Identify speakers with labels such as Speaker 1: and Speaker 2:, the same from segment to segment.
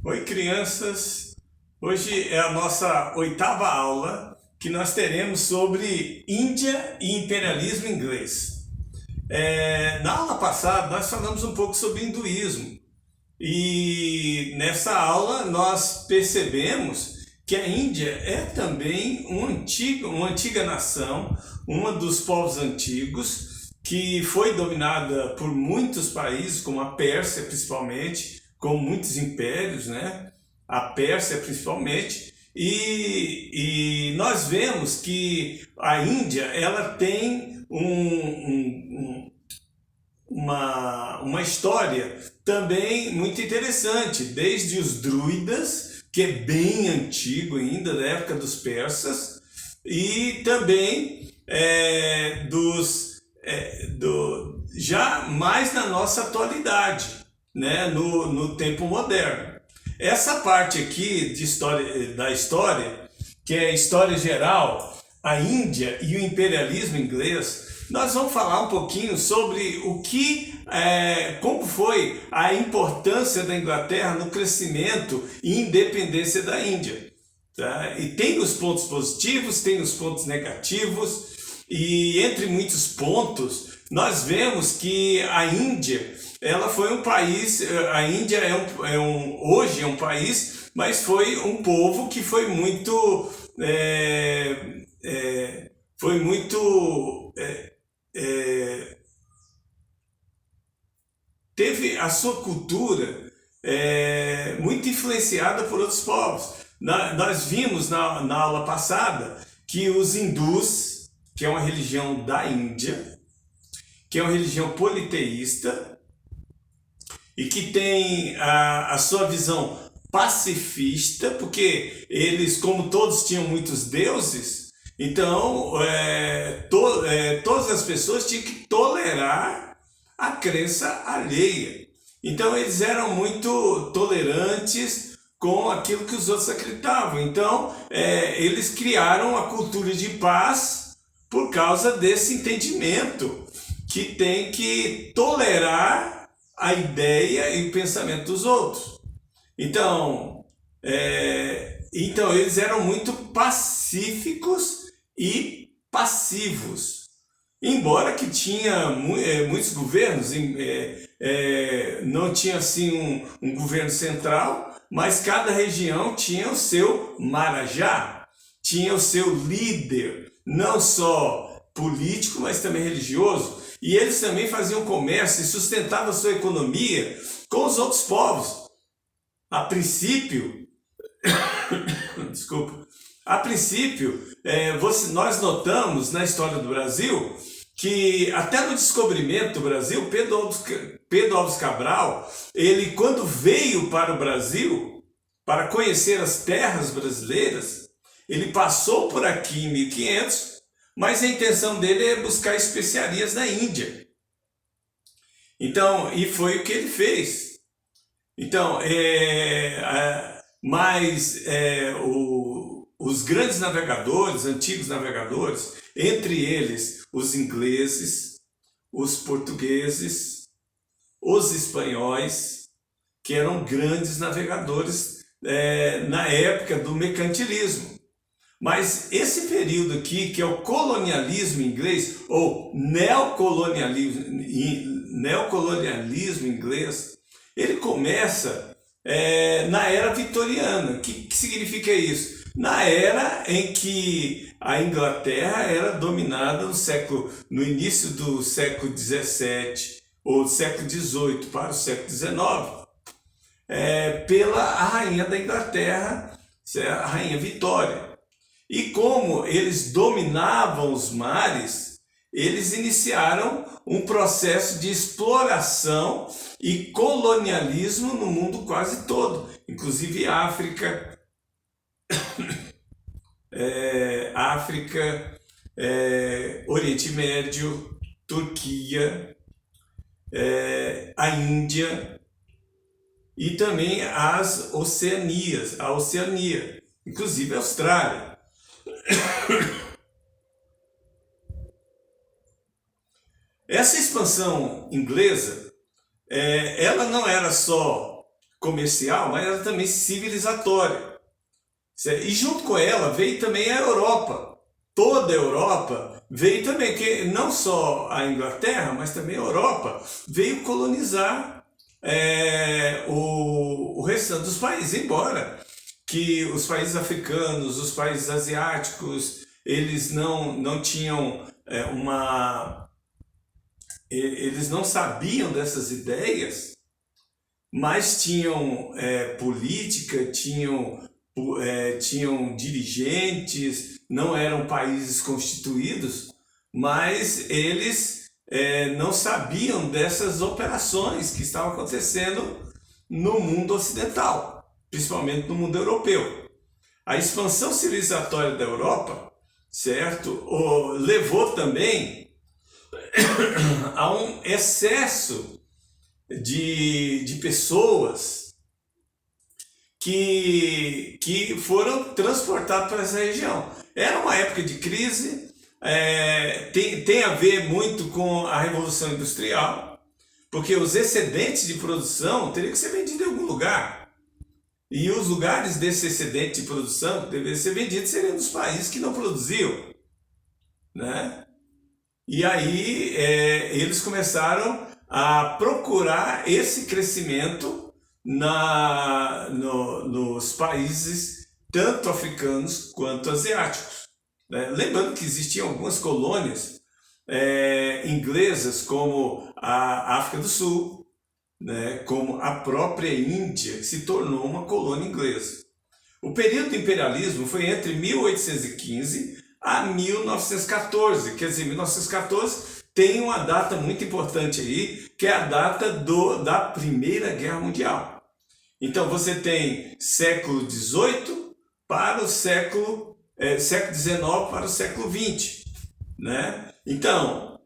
Speaker 1: Oi, crianças! Hoje é a nossa oitava aula que nós teremos sobre Índia e imperialismo inglês. Na aula passada, nós falamos um pouco sobre hinduísmo e nessa aula nós percebemos que a Índia é também uma antiga nação, um dos povos antigos que foi dominada por muitos países, como a Pérsia principalmente, com muitos impérios, né? A Pérsia principalmente, e nós vemos que a Índia ela tem uma história também muito interessante, desde os druidas, que é bem antigo ainda, da época dos persas, e também já mais na nossa atualidade, né, no tempo moderno. Essa parte aqui de história, da história, que é a história geral, a Índia e o imperialismo inglês, nós vamos falar um pouquinho sobre como foi a importância da Inglaterra no crescimento e independência da Índia. Tá? E tem os pontos positivos, tem os pontos negativos, e entre muitos pontos, nós vemos que a Índia, ela foi um país, a Índia hoje é um país, mas foi um povo que foi muito teve a sua cultura muito influenciada por outros povos. Nós vimos na aula passada que os hindus, que é uma religião da Índia, que é uma religião politeísta e que tem a sua visão pacifista, porque eles, como todos tinham muitos deuses, então todas as pessoas tinham que tolerar a crença alheia. Então eles eram muito tolerantes com aquilo que os outros acreditavam. Então eles criaram a cultura de paz por causa desse entendimento que tem que tolerar a ideia e o pensamento dos outros. Então eles eram muito pacíficos e passivos. Embora que tinha muitos governos, não tinha assim um governo central, mas cada região tinha o seu marajá, tinha o seu líder, não só político, mas também religioso. E eles também faziam comércio e sustentavam a sua economia com os outros povos. A princípio, desculpa, a princípio, nós notamos na história do Brasil que até no descobrimento do Brasil, Pedro Alves Cabral, ele quando veio para o Brasil, para conhecer as terras brasileiras, ele passou por aqui em 1500, mas a intenção dele é buscar especiarias na Índia. Então, e foi o que ele fez. Então, os grandes navegadores, antigos navegadores, entre eles os ingleses, os portugueses, os espanhóis, que eram grandes navegadores na época do mercantilismo. Mas esse período aqui, que é o colonialismo inglês, ou neocolonialismo inglês, ele começa na era vitoriana. O que significa isso? Na era em que a Inglaterra era dominada no início do século XVII ou século XVIII para o século XIX, pela rainha da Inglaterra, a rainha Vitória. E como eles dominavam os mares, eles iniciaram um processo de exploração e colonialismo no mundo quase todo, inclusive África, Oriente Médio, Turquia, a Índia e também a Oceania, inclusive a Austrália. Essa expansão inglesa, ela não era só comercial, mas era também civilizatória. E junto com ela veio também a Europa. Toda a Europa veio também, que não só a Inglaterra, mas também a Europa veio colonizar o restante dos países, embora que os países africanos, os países asiáticos, eles não tinham eles não sabiam dessas ideias, mas tinham política, tinham dirigentes, não eram países constituídos, mas eles não sabiam dessas operações que estavam acontecendo no mundo ocidental, principalmente no mundo europeu. A expansão civilizatória da Europa, certo, levou também a um excesso de pessoas que foram transportadas para essa região. Era uma época de crise, tem a ver muito com a Revolução Industrial, porque os excedentes de produção teriam que ser vendidos em algum lugar. E os lugares desse excedente de produção que deveriam ser vendidos seriam dos países que não produziam, né? E aí eles começaram a procurar esse crescimento nos países tanto africanos quanto asiáticos, né? Lembrando que existiam algumas colônias inglesas, como a África do Sul, né? Como a própria Índia, que se tornou uma colônia inglesa. O período do imperialismo foi entre 1815 a 1914, quer dizer, 1914 tem uma data muito importante aí, que é a data da Primeira Guerra Mundial. Então você tem século XVIII para o século XIX para o século XX, né? Então,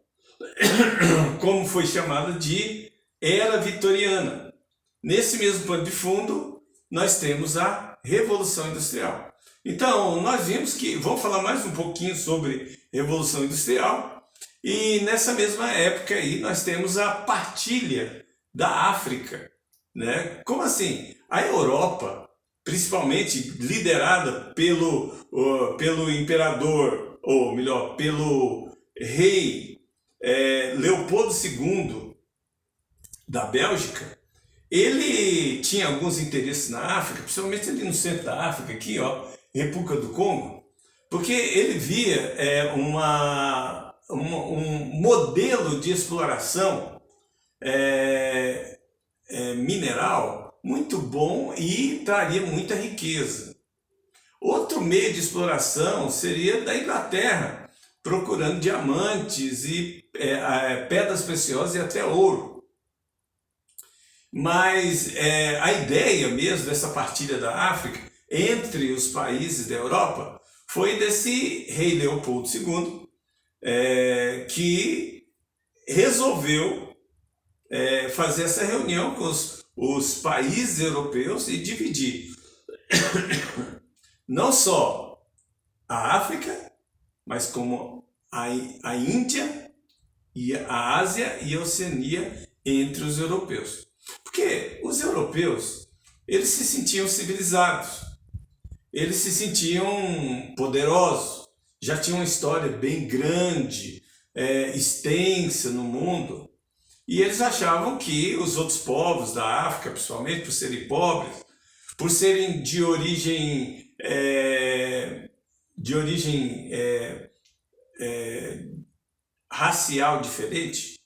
Speaker 1: como foi chamado de Era Vitoriana. Nesse mesmo pano de fundo, nós temos a Revolução Industrial. Então, nós vimos que, vamos falar mais um pouquinho sobre Revolução Industrial, e nessa mesma época aí nós temos a partilha da África, né? Como assim? A Europa, principalmente liderada pelo imperador, ou melhor, pelo rei Leopoldo II da Bélgica, ele tinha alguns interesses na África, principalmente ali no centro da África, aqui, ó, República do Congo, porque ele via um modelo de exploração mineral muito bom e traria muita riqueza. Outro meio de exploração seria da Inglaterra, procurando diamantes e pedras preciosas e até ouro. Mas a ideia mesmo dessa partilha da África entre os países da Europa foi desse rei Leopoldo II, que resolveu fazer essa reunião com os países europeus e dividir não só a África, mas como a Índia, e a Ásia e a Oceania entre os europeus. Porque os europeus, eles se sentiam civilizados, eles se sentiam poderosos, já tinham uma história bem grande, extensa no mundo, e eles achavam que os outros povos da África, principalmente por serem pobres, por serem de origem racial diferente,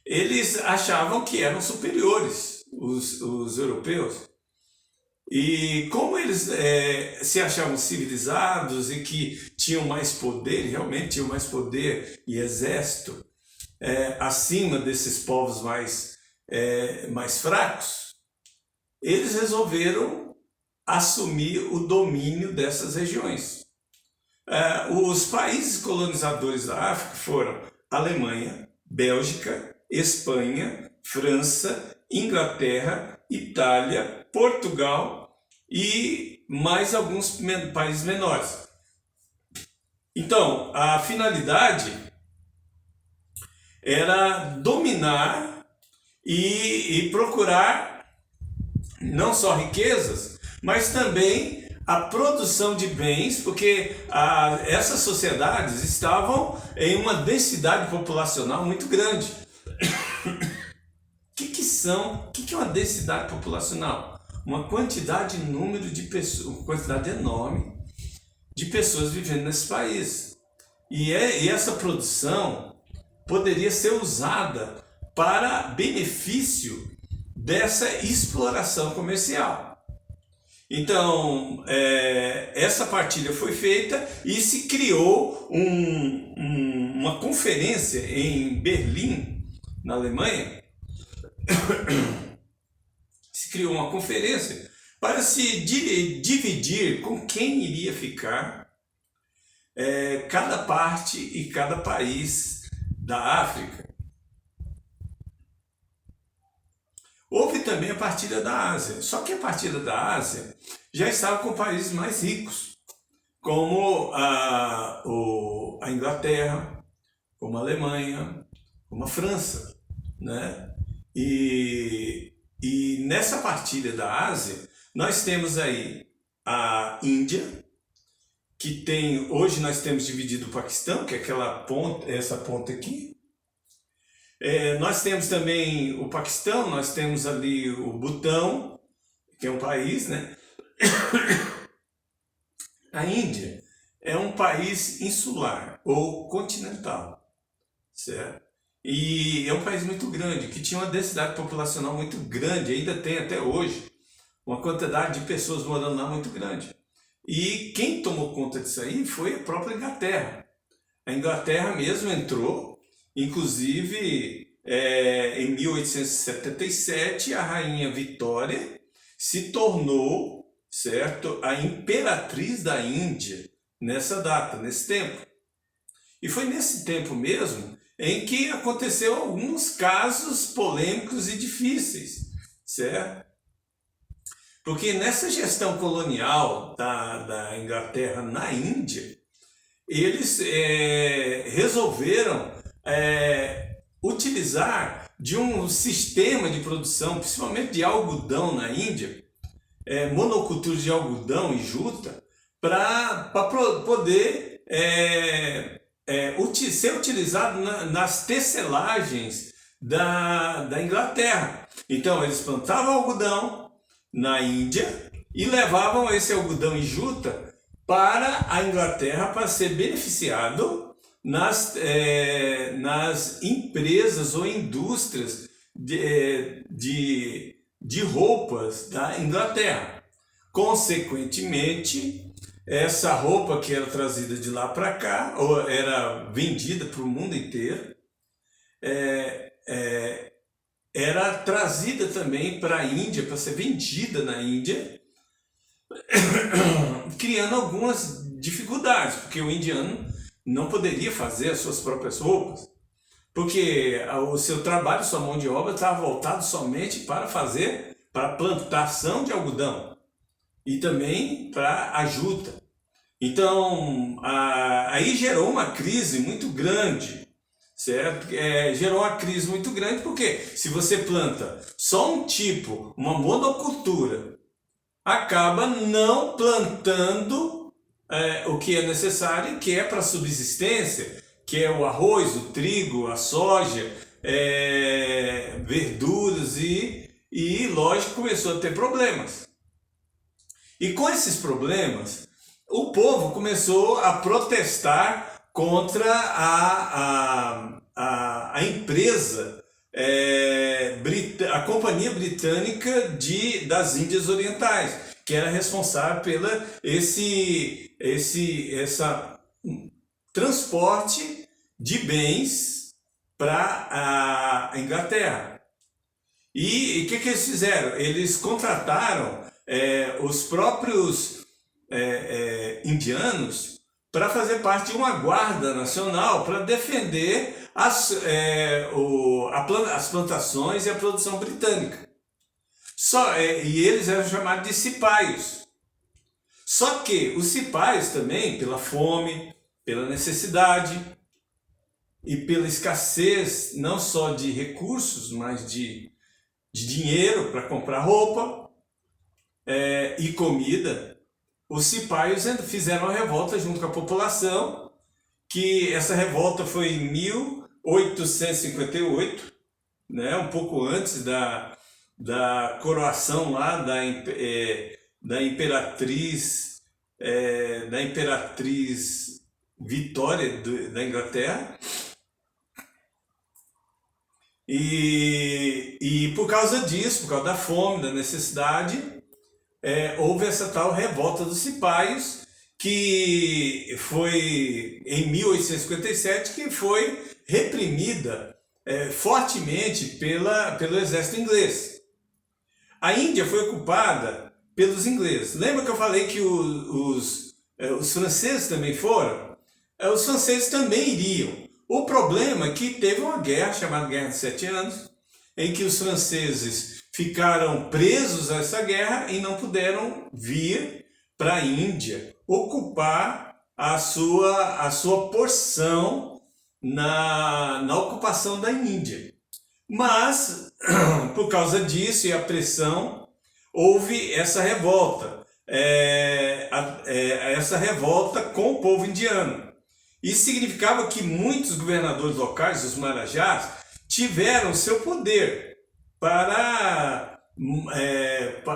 Speaker 1: eles achavam que eram superiores, os europeus. E como eles se achavam civilizados e que tinham mais poder, realmente tinham mais poder e exército acima desses povos mais fracos, eles resolveram assumir o domínio dessas regiões. Os países colonizadores da África foram Alemanha, Bélgica, Espanha, França, Inglaterra, Itália, Portugal e mais alguns países menores. Então, a finalidade era dominar e procurar não só riquezas, mas também a produção de bens, porque essas sociedades estavam em uma densidade populacional muito grande. O que é uma densidade populacional? Uma quantidade, número de pessoas, uma quantidade enorme de pessoas vivendo nesse país. E essa produção poderia ser usada para benefício dessa exploração comercial. Então, essa partilha foi feita e se criou uma conferência em Berlim, na Alemanha. Se criou uma conferência para se dividir com quem iria ficar cada parte e cada país da África. Houve também a partilha da Ásia, só que a partilha da Ásia já estava com países mais ricos, como a Inglaterra, como a Alemanha, como a França, né? E nessa partilha da Ásia, nós temos aí a Índia, que hoje nós temos dividido o Paquistão, que é essa ponta aqui. Nós temos também o Paquistão, nós temos ali o Butão, que é um país, né? A Índia é um país insular ou continental, certo? E é um país muito grande, que tinha uma densidade populacional muito grande, ainda tem até hoje, uma quantidade de pessoas morando lá muito grande. E quem tomou conta disso aí foi a própria Inglaterra. A Inglaterra mesmo entrou, inclusive em 1877 a rainha Vitória se tornou, certo, a imperatriz da Índia nessa data, nesse tempo. E foi nesse tempo mesmo em que aconteceu alguns casos polêmicos e difíceis, certo? Porque nessa gestão colonial da Inglaterra na Índia, eles resolveram utilizar de um sistema de produção, principalmente de algodão na Índia, monocultura de algodão e juta, para poder ser utilizado nas tecelagens da Inglaterra. Então eles plantavam algodão na Índia e levavam esse algodão e juta para a Inglaterra para ser beneficiado nas empresas ou indústrias de roupas da Inglaterra. Consequentemente, essa roupa que era trazida de lá para cá, ou era vendida para o mundo inteiro, era trazida também para a Índia, para ser vendida na Índia, criando algumas dificuldades, porque o indiano não poderia fazer as suas próprias roupas, porque o seu trabalho, sua mão de obra estava voltado somente para a plantação de algodão e também para a juta. Então, aí gerou uma crise muito grande, certo? Gerou uma crise muito grande porque se você planta só um tipo, uma monocultura, acaba não plantando o que é necessário, que é para subsistência, que é o arroz, o trigo, a soja, verduras e lógico, começou a ter problemas. E com esses problemas, o povo começou a protestar contra a empresa, a Companhia Britânica das Índias Orientais, que era responsável pela essa transporte de bens para a Inglaterra. E o que eles fizeram? Eles contrataram os próprios indianos para fazer parte de uma guarda nacional para defender as plantações e a produção britânica. E eles eram chamados de cipaios. Só que os cipaios também, pela fome, pela necessidade e pela escassez não só de recursos, mas de dinheiro para comprar roupa, e comida, os cipaios fizeram a revolta junto com a população, que essa revolta foi em 1858, né, um pouco antes da coroação lá da imperatriz Vitória da Inglaterra. E por causa disso, por causa da fome, da necessidade, houve essa tal revolta dos cipaios, que foi em 1857, que foi reprimida fortemente pelo exército inglês. A Índia foi ocupada pelos ingleses. Lembra que eu falei que os franceses também foram? Os franceses também iriam. O problema é que teve uma guerra, chamada Guerra dos 7 Anos, em que os franceses ficaram presos a essa guerra e não puderam vir para a Índia ocupar a sua porção na ocupação da Índia. Mas, por causa disso e a pressão, houve essa revolta, essa revolta com o povo indiano. Isso significava que muitos governadores locais, os marajás, tiveram seu poder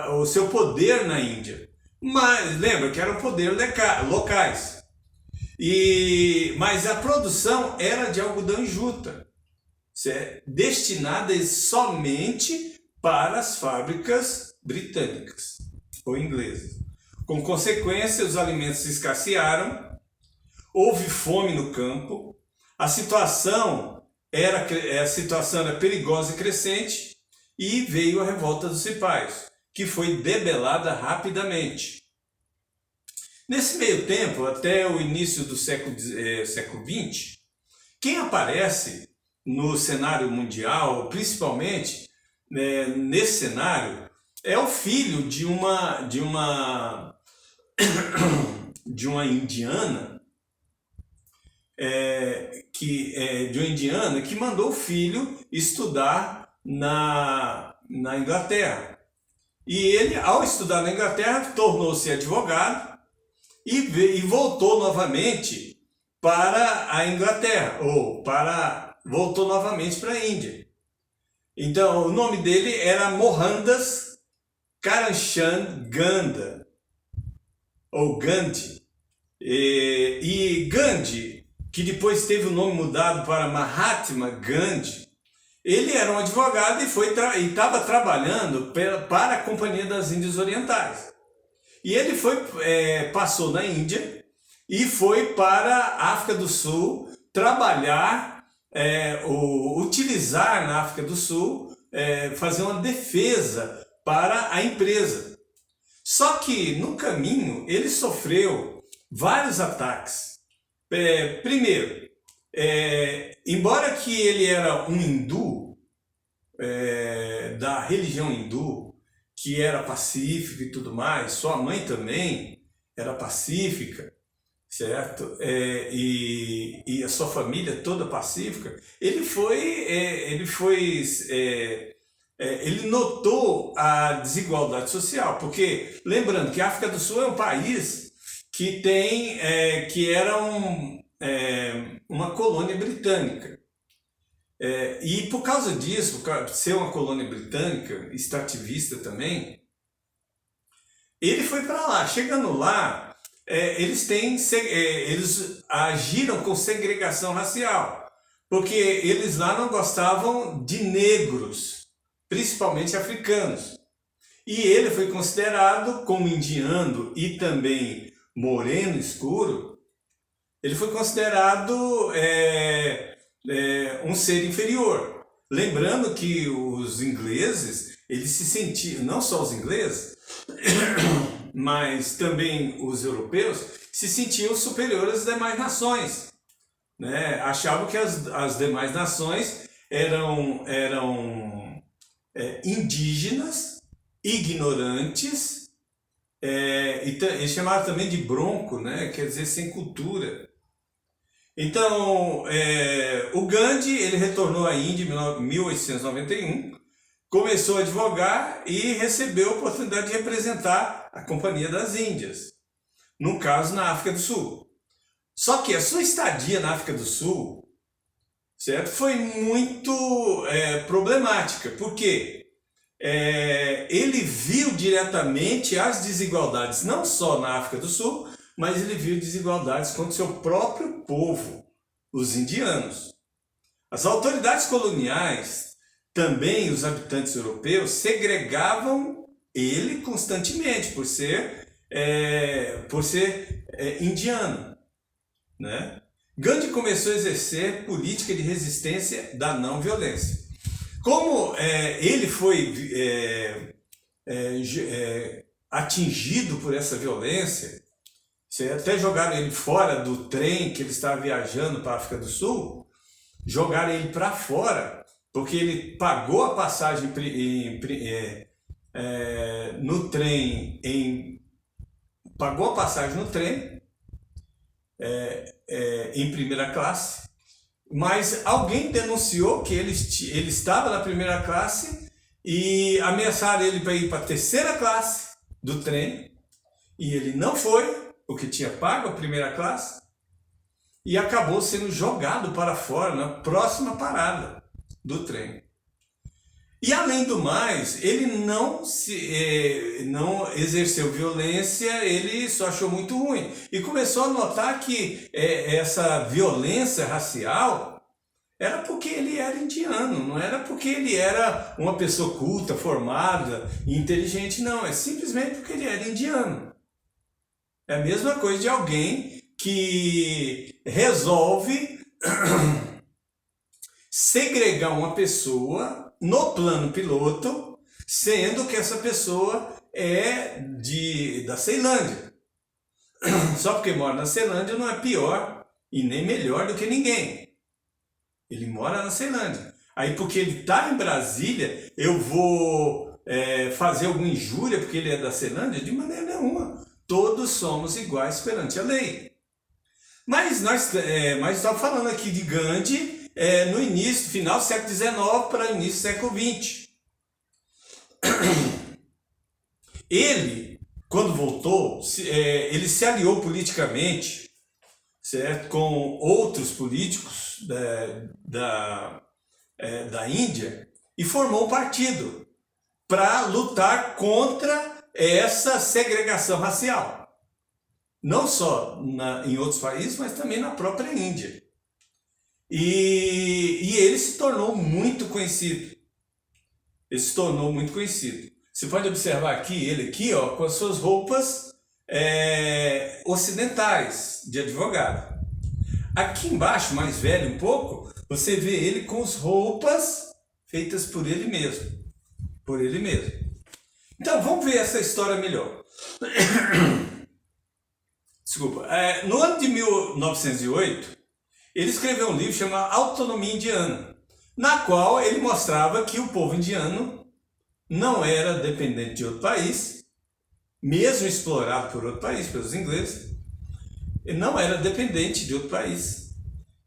Speaker 1: o seu poder na Índia. Mas lembra que eram poderes locais. Mas a produção era de algodão e juta, destinada somente para as fábricas britânicas ou inglesas. Com consequência, os alimentos escassearam, houve fome no campo, a situação era perigosa e crescente, e veio a revolta dos cipaios, que foi debelada rapidamente. Nesse meio tempo, até o início do século XX, quem aparece no cenário mundial, principalmente nesse cenário, é o filho de uma indiana, que mandou o filho estudar na Inglaterra. E ele, ao estudar na Inglaterra, tornou-se advogado e voltou novamente para a Inglaterra, voltou novamente para a Índia. Então, o nome dele era Mohandas Karamchand Gandhi, ou Gandhi. E Gandhi, que depois teve o nome mudado para Mahatma Gandhi, ele era um advogado e estava trabalhando para a Companhia das Índias Orientais. E ele passou na Índia e foi para a África do Sul trabalhar, utilizar na África do Sul, fazer uma defesa para a empresa. Só que no caminho ele sofreu vários ataques. Primeiro, embora que ele era um hindu, da religião hindu, que era pacífico e tudo mais, sua mãe também era pacífica, certo? E a sua família toda pacífica, ele notou a desigualdade social, porque lembrando que a África do Sul é um país que era uma colônia britânica. E por causa disso, por causa de ser uma colônia britânica, extrativista também, ele foi para lá. Chegando lá, eles agiram com segregação racial, porque eles lá não gostavam de negros, principalmente africanos. E ele foi considerado como indiano e também moreno escuro, ele foi considerado um ser inferior. Lembrando que os ingleses, eles se sentiam, não só os ingleses, mas também os europeus, se sentiam superiores às demais nações, né? Achavam que as demais nações eram indígenas, ignorantes, e eles chamavam também de bronco, né? Quer dizer, sem cultura. Então, o Gandhi, ele retornou à Índia em 1891, começou a advogar e recebeu a oportunidade de representar a Companhia das Índias, no caso na África do Sul. Só que a sua estadia na África do Sul, certo, foi muito problemática, porque ele viu diretamente as desigualdades, não só na África do Sul, mas ele viu desigualdades contra o seu próprio povo, os indianos. As autoridades coloniais, também os habitantes europeus, segregavam ele constantemente por ser indiano, né? Gandhi começou a exercer política de resistência da não violência. Como ele foi atingido por essa violência, até jogaram ele fora do trem que ele estava viajando para a África do Sul, jogaram ele para fora, porque ele pagou a passagem no trem, pagou a passagem no trem em primeira classe, mas alguém denunciou que ele estava na primeira classe e ameaçaram ele para ir para a terceira classe do trem, e ele não foi, porque tinha pago a primeira classe, e acabou sendo jogado para fora na próxima parada do trem. E além do mais, ele não exerceu violência, ele só achou muito ruim. E começou a notar que essa violência racial era porque ele era indiano, não era porque ele era uma pessoa culta, formada, inteligente, não. É simplesmente porque ele era indiano. É a mesma coisa de alguém que resolve segregar uma pessoa no plano piloto, sendo que essa pessoa é da Ceilândia. Só porque mora na Ceilândia não é pior e nem melhor do que ninguém. Ele mora na Ceilândia. Aí porque ele está em Brasília, eu vou fazer alguma injúria porque ele é da Ceilândia? De maneira nenhuma. Todos somos iguais perante a lei. Mas nós estamos falando aqui de Gandhi no início, final do século XIX para o início do século XX. Ele, quando voltou, ele se aliou politicamente, certo, com outros políticos da Índia e formou um partido para lutar contra essa segregação racial. Não só em outros países, mas também na própria Índia. E ele se tornou muito conhecido. Você pode observar aqui, ele aqui, ó, com as suas roupas ocidentais, de advogado. Aqui embaixo, mais velho um pouco, você vê ele com as roupas feitas por ele mesmo. Então, vamos ver essa história melhor. Desculpa. No ano de 1908, ele escreveu um livro chamado Autonomia Indiana, na qual ele mostrava que o povo indiano não era dependente de outro país, mesmo explorado por outro país, pelos ingleses, ele não era dependente de outro país,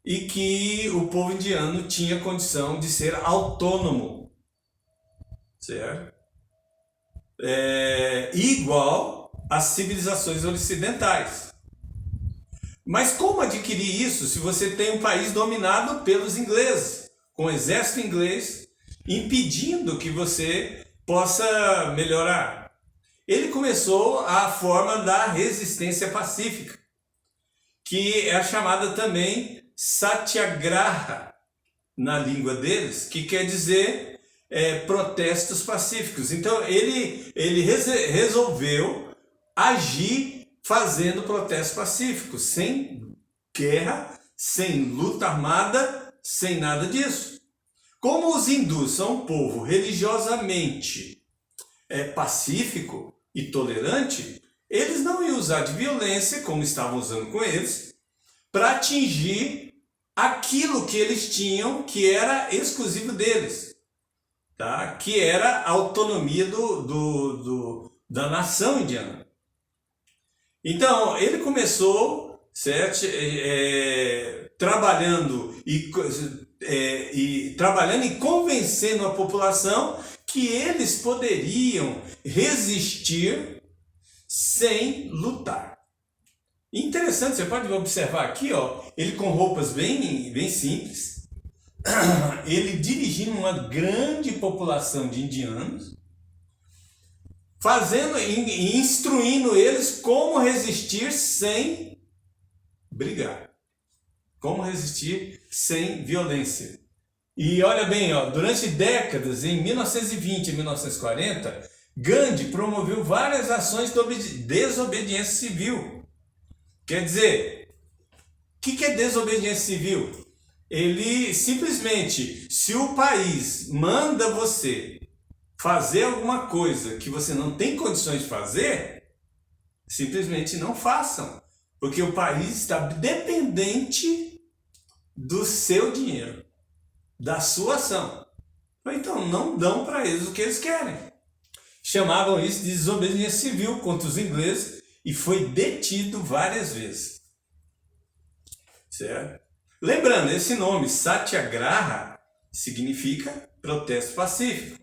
Speaker 1: e que o povo indiano tinha condição de ser autônomo, certo? Igual às civilizações ocidentais. Mas como adquirir isso se você tem um país dominado pelos ingleses, com o exército inglês impedindo que você possa melhorar? Ele começou a forma da resistência pacífica, que é chamada também Satyagraha na língua deles, que quer dizer protestos pacíficos. Então ele resolveu agir fazendo protestos pacíficos, sem guerra, sem luta armada, sem nada disso. Como os hindus são um povo religiosamente pacífico e tolerante, eles não iam usar de violência, como estavam usando com eles, para atingir aquilo que eles tinham, que era exclusivo deles, tá? Que era a autonomia da nação indiana. Então, ele começou, certo, trabalhando e e trabalhando e convencendo a população que eles poderiam resistir sem lutar. Interessante, você pode observar aqui, ó, ele com roupas bem simples, ele dirigindo uma grande população de indianos, fazendo e instruindo eles como resistir sem brigar, como resistir sem violência. E olha bem, ó, durante décadas, em 1920 e 1940, Gandhi promoveu várias ações de desobediência civil. Quer dizer, o que é desobediência civil? Ele simplesmente, se o país manda você fazer alguma coisa que você não tem condições de fazer, simplesmente não façam, porque o país está dependente do seu dinheiro, da sua ação. Então não dão para eles o que eles querem. Chamavam isso de desobediência civil contra os ingleses e foi detido várias vezes. Certo? Lembrando, esse nome, Satyagraha, significa protesto pacífico.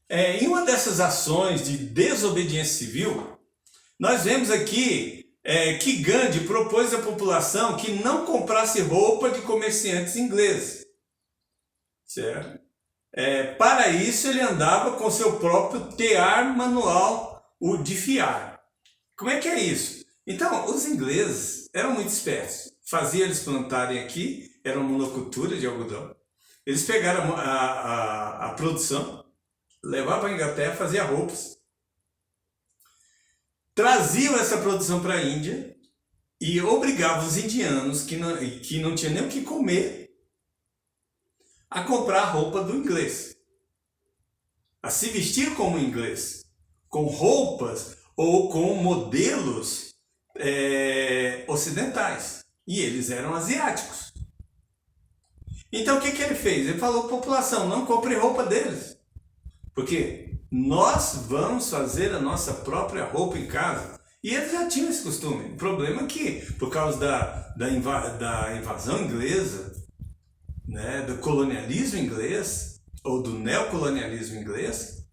Speaker 1: Em uma dessas ações de desobediência civil, nós vemos aqui que Gandhi propôs à população que não comprasse roupa de comerciantes ingleses. Certo? Para isso, ele andava com seu próprio tear manual, o de fiar. Como é que é isso? Então, os ingleses eram muito espertos. Faziam eles plantarem aqui, era uma monocultura de algodão. Eles pegaram a produção, levavam para a Inglaterra, faziam roupas, traziam essa produção para a Índia e obrigavam os indianos, que não tinham nem o que comer, a comprar a roupa do inglês, a se vestir como inglês, com roupas ou com modelos ocidentais. E eles eram asiáticos. Então o que ele fez? Ele falou para a população, não compre roupa deles. Porque nós vamos fazer a nossa própria roupa em casa. E eles já tinham esse costume. O problema é que, por causa da invasão inglesa, né, do colonialismo inglês, ou do neocolonialismo inglês,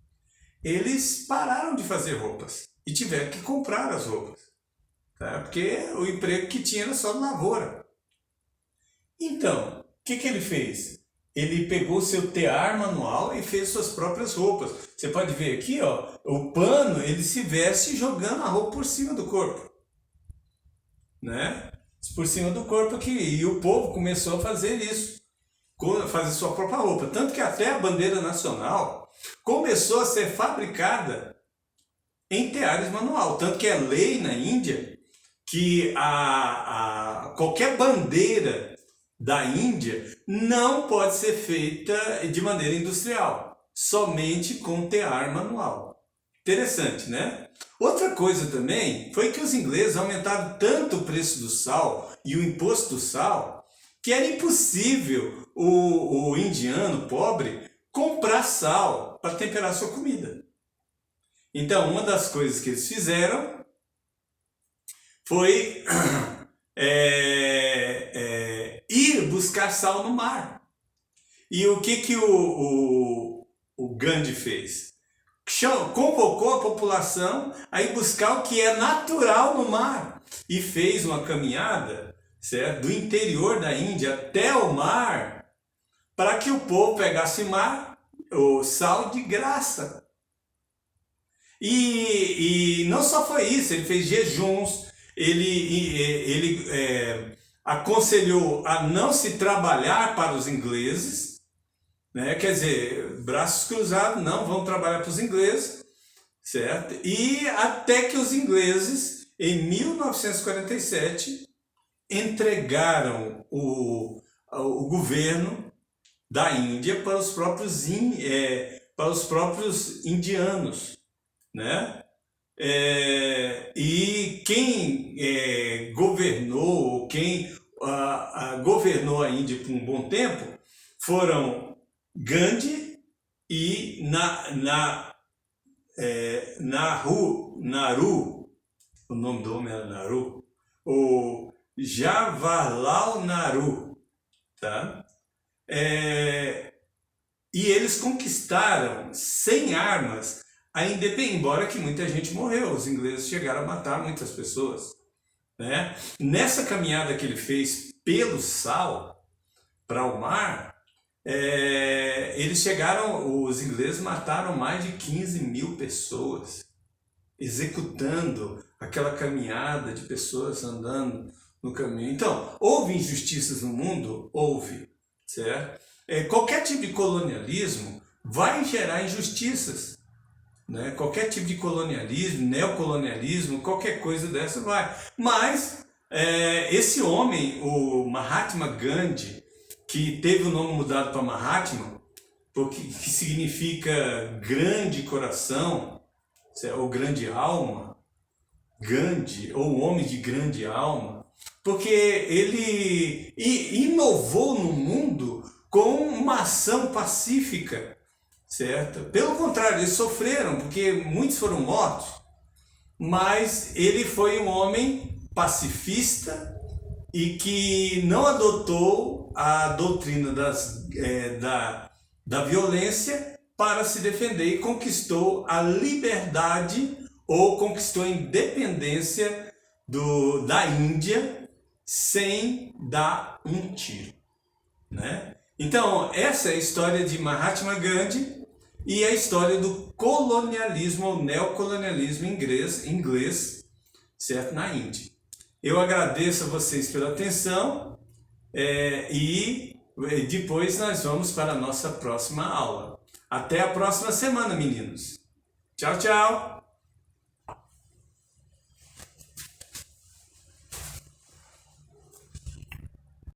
Speaker 1: eles pararam de fazer roupas e tiveram que comprar as roupas. Tá? Porque o emprego que tinha era só de lavoura. Então, o que ele fez? Ele pegou seu tear manual e fez suas próprias roupas. Você pode ver aqui, ó, o pano, ele se veste jogando a roupa por cima do corpo. Né? Por cima do corpo aqui. E o povo começou a fazer isso. Fazer sua própria roupa. Tanto que até a bandeira nacional começou a ser fabricada em teares manual. Tanto que é lei na Índia que qualquer bandeira da Índia não pode ser feita de maneira industrial, somente com tear manual. Interessante, né? Outra coisa também foi que os ingleses aumentaram tanto o preço do sal e o imposto do sal que era impossível o indiano pobre comprar sal para temperar sua comida. Então, uma das coisas que eles fizeram foi ir buscar sal no mar. E o que o Gandhi fez? Convocou a população a ir buscar o que é natural no mar e fez uma caminhada, certo, do interior da Índia até o mar para que o povo pegasse o sal de graça. E não só foi isso, ele fez jejuns, ele aconselhou a não se trabalhar para os ingleses, né? Quer dizer, braços cruzados, não vão trabalhar para os ingleses, certo? E até que os ingleses, em 1947, entregaram o governo da Índia para os próprios indianos, né? E quem governou, governou a Índia por um bom tempo foram Gandhi e Nehru, o nome do homem era Nehru, o Jawaharlal Nehru, tá? E eles conquistaram sem armas a independência, embora que muita gente morreu, os ingleses chegaram a matar muitas pessoas, né? Nessa caminhada que ele fez pelo sal para o mar, eles chegaram, os ingleses mataram mais de 15 mil pessoas, executando aquela caminhada de pessoas andando no caminho. Então, houve injustiças no mundo? Houve, certo? Qualquer tipo de colonialismo vai gerar injustiças, né? Qualquer tipo de colonialismo, neocolonialismo, qualquer coisa dessa vai. Mas esse homem, o Mahatma Gandhi, que teve o nome mudado para Mahatma, que significa grande coração, ou grande alma, Gandhi, ou homem de grande alma, porque ele inovou no mundo com uma ação pacífica, certo? Pelo contrário, eles sofreram, porque muitos foram mortos, mas ele foi um homem pacifista e que não adotou a doutrina da violência para se defender e conquistou a liberdade ou conquistou a independência da Índia sem dar um tiro, né? Então, essa é a história de Mahatma Gandhi e a história do colonialismo ou neocolonialismo inglês, certo? Na Índia. Eu agradeço a vocês pela atenção e depois nós vamos para a nossa próxima aula. Até a próxima semana, meninos. Tchau, tchau!